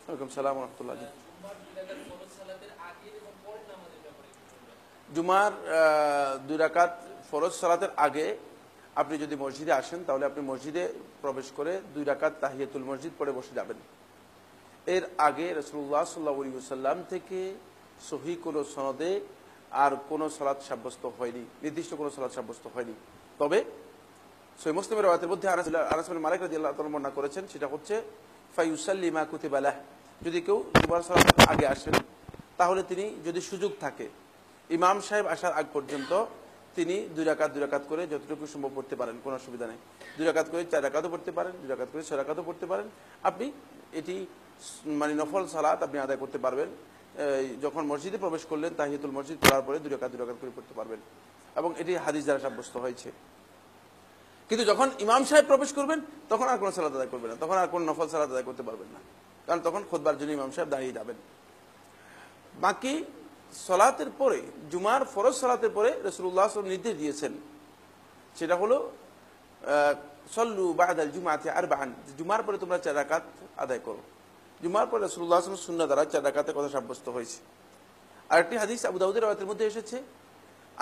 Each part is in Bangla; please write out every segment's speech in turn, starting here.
ওয়ালাইকুম সালাম ওয়া রাহমাতুল্লাহ। জুমার 2 রাকাত ফরজ সালাতের আগে আপনি যদি মসজিদে আসেন তাহলে আপনি মসজিদে প্রবেশ করে 2 রাকাত তাহিয়াতুল মসজিদ পড়ে বসে যাবেন। এর আগে রাসূলুল্লাহ সাল্লাল্লাহু আলাইহি ওয়াসাল্লাম থেকে সহিহ কোনো সনদে আর কোনো সালাত সাব্যস্ত হয়নি, নির্দিষ্ট কোনো সালাত সাব্যস্ত হয়নি। তবে সহিহ মুসলিমের রাওয়ায়াতের মধ্যে আনাস বিন মালিক রাদিয়াল্লাহু তাআলা বর্ণনা করেছেন, সেটা হচ্ছে ফায়ুসাল্লি মা কুতিবা লাহ, যদি কেউ জুমার সালাতের আগে আসেন তাহলে তিনি যদি সুযোগ থাকে ইমাম সাহেব আসার আগ পর্যন্ত তিনি 2 রাকাত করে যতটুকু সম্ভব পড়তে পারেন, কোনো অসুবিধা নেই। 2 রাকাত করে 4 রাকাতও পড়তে পারেন, 2 রাকাত করে 6 রাকাতও পড়তে পারেন। আপনি এটি মানে নফল সালাত আপনি আদায় করতে পারবেন। যখন মসজিদে প্রবেশ করলেন তাহিয়াতুল মসজিদ পড়ার পরে 2 রাকাত করে পড়তে পারবেন, এবং এটি হাদিস দ্বারা সাব্যস্ত হয়েছে। কিন্তু যখন ইমাম সাহেব প্রবেশ করবেন তখন আর কোনো সালাত আদায় করবেন না, তখন আর কোনো নফল সালাত আদায় করতে পারবেন না, কারণ তখন খুতবার জন্য ইমাম সাহেব দাঁড়িয়ে যাবেন। বাকি সালাতের পরে, জুমার ফরজ সালাতের পরে রাসূলুল্লাহ সাল্লাল্লাহু আলাইহি ওয়াসাল্লাম নির্দেশ দিয়েছেন, সেটা হলো সল্লু বা'দাল জুমআতি আরবাআন, জুমার পরে তোমরা 4 রাকাত আদায় করো। জুমার পরে রাসূলুল্লাহ সাল্লাল্লাহু আলাইহি ওয়াসাল্লাম সুন্নাহ দ্বারা 4 রাকাতের কথা সাব্যস্ত হয়েছে। আরেকটি হাদিস আবু দাউদের রাওয়ায়াতের মধ্যে এসেছে,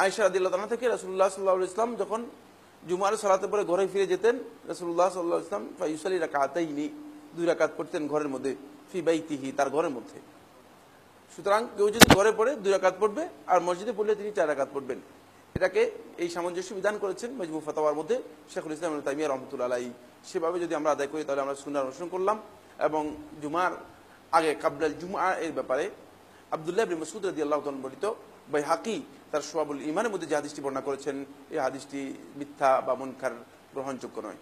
আয়েশা রাদিয়াল্লাহু তাআলা থেকে রাসূলুল্লাহ সাল্লাল্লাহু আলাইহি ওয়াসাল্লাম যখন জুমার সালাতের পরে ঘরে ফিরে যেতেন, রাসূলুল্লাহ সাল্লাল্লাহু আলাইহি ওয়াসাল্লাম ফায়ুসাল্লি রাকাতাইনি, 2 রাকাত পড়তেন ঘরের মধ্যে, ফি বাইতিহি, তার ঘরের মধ্যে। সুতরাং কেউ যদি ঘরে পড়ে 2 রাকাত পড়বে, আর মসজিদে পড়লে তিনি 4 রাকাত পড়বেন। এটাকে এই সামঞ্জস্য বিধান করেছেন মাজমু ফাতাওয়ার মধ্যে শেখুল ইসলাম ইবনে তাইমিয়া রাহমাতুল্লাহ আলাইহি। সেভাবে যদি আমরা আদায় করি তাহলে আমরা সুন্নাহ অনুসরণ করলাম। এবং জুমার আগে কাবলাল জুমআ এর ব্যাপারে আব্দুল্লাহ ইবনে মাসউদ রাদিয়াল্লাহু তাআলা বর্ণিত বাইহাকি তার শুআবুল ঈমানের মধ্যে যে হাদিসটি বর্ণনা করেছেন, এই হাদিসটি মিথ্যা বা মুনকার, গ্রহণযোগ্য নয়।